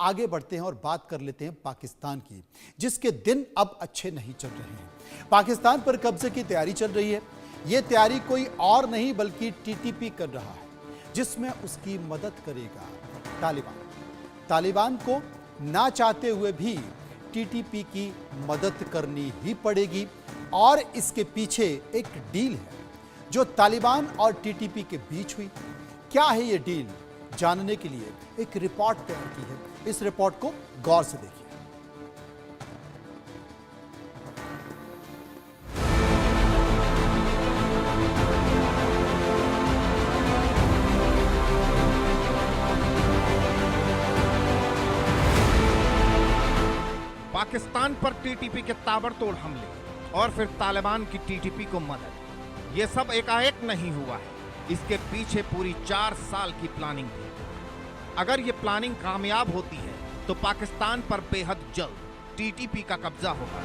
आगे बढ़ते हैं और बात कर लेते हैं पाकिस्तान की, जिसके दिन अब अच्छे नहीं चल रहे हैं। पाकिस्तान पर कब्जे की तैयारी चल रही है। यह तैयारी कोई और नहीं बल्कि टीटीपी कर रहा है, जिसमें उसकी मदद करेगा तालिबान। तालिबान को ना चाहते हुए भी टीटीपी की मदद करनी ही पड़ेगी और इसके पीछे एक डील है जो तालिबान और टीटीपी के बीच हुई। क्या है ये डील, जानने के लिए एक रिपोर्ट तैयार की है। इस रिपोर्ट को गौर से देखिए। पाकिस्तान पर टीटीपी के ताबड़तोड़ हमले और फिर तालिबान की टीटीपी को मदद, यह सब एकाएक नहीं हुआ है। इसके पीछे पूरी 4 साल की प्लानिंग थी। अगर यह प्लानिंग कामयाब होती है तो पाकिस्तान पर बेहद जल्द टीटीपी का कब्जा होगा।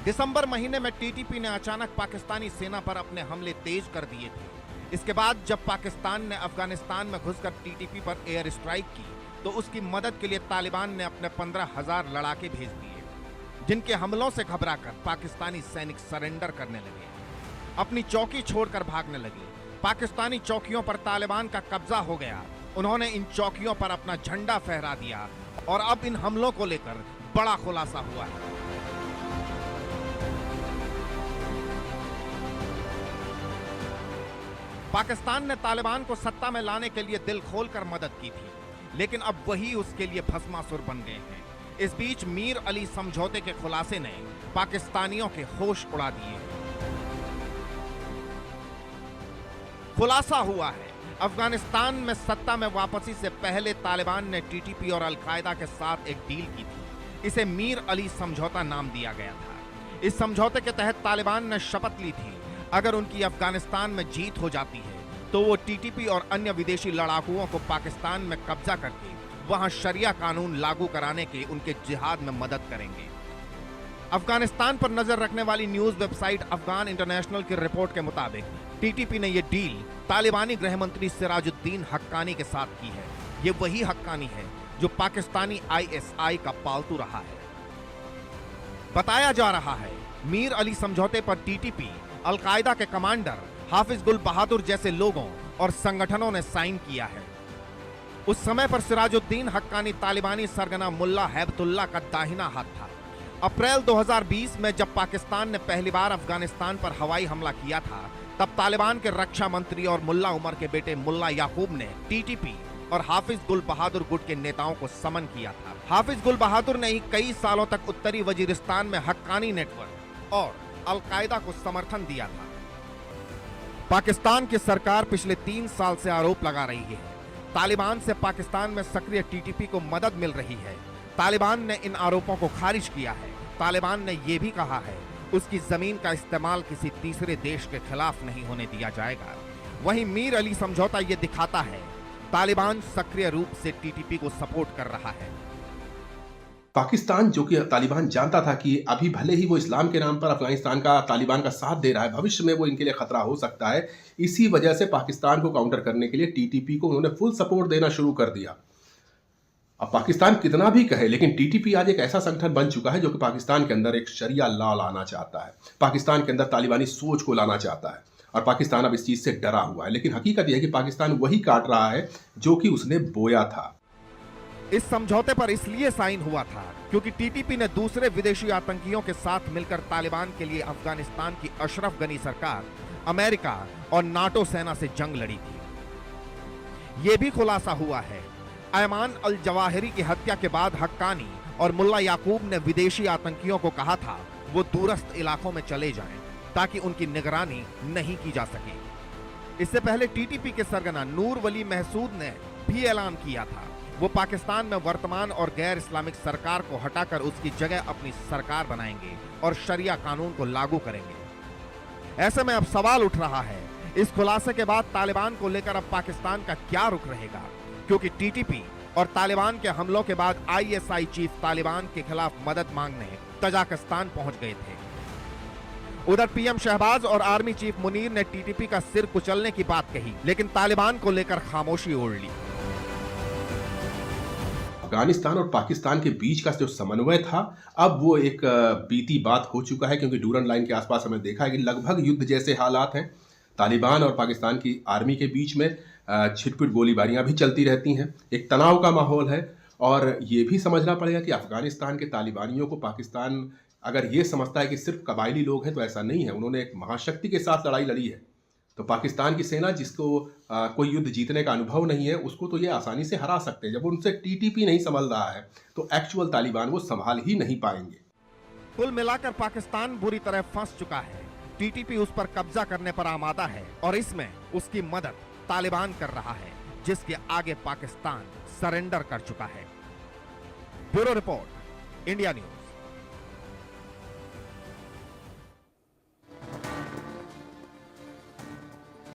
दिसंबर महीने में टीटीपी ने अचानक पाकिस्तानी सेना पर अपने हमले तेज कर दिए थे। इसके बाद जब पाकिस्तान ने अफगानिस्तान में घुसकर टीटीपी पर एयर स्ट्राइक की तो उसकी मदद के लिए तालिबान ने अपने 15,000 लड़ाके भेज दिए, जिनके हमलों से घबराकर पाकिस्तानी सैनिक सरेंडर करने लगे, अपनी चौकी छोड़कर भागने लगे। पाकिस्तानी चौकियों पर तालिबान का कब्जा हो गया। उन्होंने इन चौकियों पर अपना झंडा फहरा दिया और अब इन हमलों को लेकर बड़ा खुलासा हुआ है। पाकिस्तान ने तालिबान को सत्ता में लाने के लिए दिल खोलकर मदद की थी, लेकिन अब वही उसके लिए भस्मासुर बन गए हैं। इस बीच मीर अली समझौते के खुलासे ने पाकिस्तानियों के होश उड़ा दिए। खुलासा हुआ है, अफगानिस्तान में सत्ता में वापसी से पहले तालिबान ने टीटीपी और अलकायदा के साथ एक डील की थी। इसे मीर अली समझौता नाम दिया गया था। इस समझौते के तहत तालिबान ने शपथ ली थी, अगर उनकी अफगानिस्तान में जीत हो जाती है तो वो टीटीपी और अन्य विदेशी लड़ाकुओं को पाकिस्तान में कब्जा करके वहां शरिया कानून लागू कराने के उनके जिहाद में मदद करेंगे। अफगानिस्तान पर नजर रखने वाली न्यूज वेबसाइट अफगान इंटरनेशनल की रिपोर्ट के मुताबिक टीटीपी ने यह डील तालिबानी गृह मंत्री सिराजुद्दीन हक्कानी के साथ की है। ये वही हक्कानी है जो पाकिस्तानी आईएसआई का पालतू रहा है। बताया जा रहा है मीर अली समझौते पर टीटीपी, अलकायदा के कमांडर हाफिज गुल बहादुर जैसे लोगों और संगठनों ने साइन किया है। उस समय पर सिराजुद्दीन हक्कानी तालिबानी सरगना मुल्ला हैबतुल्ला का दाहिना हाथ था। अप्रैल 2020 में जब पाकिस्तान ने पहली बार अफगानिस्तान पर हवाई हमला किया था, तब तालिबान के रक्षा मंत्री और मुल्ला उमर के बेटे मुल्ला याकूब ने टीटीपी और हाफिज गुल बहादुर गुट के नेताओं को समन किया था। हाफिज गुल बहादुर ने ही कई सालों तक उत्तरी वजीरिस्तान में हक्कानी नेटवर्क और अलकायदा को समर्थन दिया था। पाकिस्तान की सरकार पिछले 3 साल से आरोप लगा रही है तालिबान से पाकिस्तान में सक्रिय टीटीपी को मदद मिल रही है। तालिबान ने इन आरोपों को खारिज किया है। तालिबान ने यह भी कहा है उसकी जमीन का इस्तेमाल किसी तीसरे देश के खिलाफ नहीं होने दिया जाएगा। वहीं मीर अली समझौता यह दिखाता है तालिबान सक्रिय रूप से टीटीपी को सपोर्ट कर रहा है। पाकिस्तान, जो कि तालिबान जानता था कि अभी भले ही वो इस्लाम के नाम पर अफगानिस्तान का तालिबान का साथ दे रहा है, भविष्य में वो इनके लिए खतरा हो सकता है। इसी वजह से पाकिस्तान को काउंटर करने के लिए टीटीपी को उन्होंने फुल सपोर्ट देना शुरू कर दिया। अब पाकिस्तान कितना भी कहे, लेकिन टीटीपी आज एक ऐसा संगठन बन चुका है जो कि पाकिस्तान के अंदर एक शरिया लॉ लाना चाहता है, पाकिस्तान के अंदर तालिबानी सोच को लाना चाहता है, और पाकिस्तान अब इस चीज से डरा हुआ है। लेकिन हकीकत यह है कि पाकिस्तान वही काट रहा है जो कि उसने बोया था। इस समझौते पर इसलिए साइन हुआ था क्योंकि टीटीपी ने दूसरे विदेशी आतंकियों के साथ मिलकर तालिबान के लिए अफगानिस्तान की अशरफ गनी सरकार, अमेरिका और नाटो सेना से जंग लड़ी थी। यह भी खुलासा हुआ है अयमान अल जवाहिरी की हत्या के बाद हक्कानी और मुल्ला याकूब ने विदेशी आतंकियों को कहा था वो दूरस्थ इलाकों में चले जाएं ताकि उनकी निगरानी नहीं की जा सके। इससे पहले टीटीपी के सरगना नूर वली महसूद ने भी ऐलान किया था वो पाकिस्तान में वर्तमान और गैर इस्लामिक सरकार को हटाकर उसकी जगह अपनी सरकार बनाएंगे और शरिया कानून को लागू करेंगे। ऐसे में अब सवाल उठ रहा है इस खुलासे के बाद तालिबान को लेकर अब पाकिस्तान का क्या रुख रहेगा, क्योंकि टीटीपी और तालिबान के हमलों के बाद आईएसआई चीफ तालिबान के खिलाफ मदद मांगने तजाकिस्तान पहुंच गए थे उधर पीएम शहबाज और आर्मी चीफ मुनीर ने टीटीपी का सिर कुचलने की बात कही, लेकिन तालिबान को लेकर खामोशी ओढ़ ली। अफगानिस्तान और पाकिस्तान के बीच का जो समन्वय था, अब वो एक बीती बात हो चुका है, क्योंकि डूरन लाइन के आसपास हमने देखा है कि लगभग युद्ध जैसे हालात हैं। तालिबान और पाकिस्तान की आर्मी के बीच में छिटपुट गोलीबारियां भी चलती रहती हैं, एक तनाव का माहौल है। और ये भी समझना पड़ेगा कि अफगानिस्तान के तालिबानियों को पाकिस्तान अगर ये समझता है कि सिर्फ कबायली लोग हैं, तो ऐसा नहीं है। उन्होंने एक महाशक्ति के साथ लड़ाई लड़ी है। तो पाकिस्तान की सेना, जिसको कोई युद्ध जीतने का अनुभव नहीं है, उसको तो ये आसानी से हरा सकते हैं। जब उनसे टीटीपी नहीं संभल रहा है, तो एक्चुअल तालिबान वो संभाल ही नहीं पाएंगे। कुल मिलाकर पाकिस्तान बुरी तरह फंस चुका है। टीटीपी उस पर कब्जा करने पर आमादा है और इसमें उसकी मदद तालिबान कर रहा है, जिसके आगे पाकिस्तान सरेंडर कर चुका है। Bureau report, India news.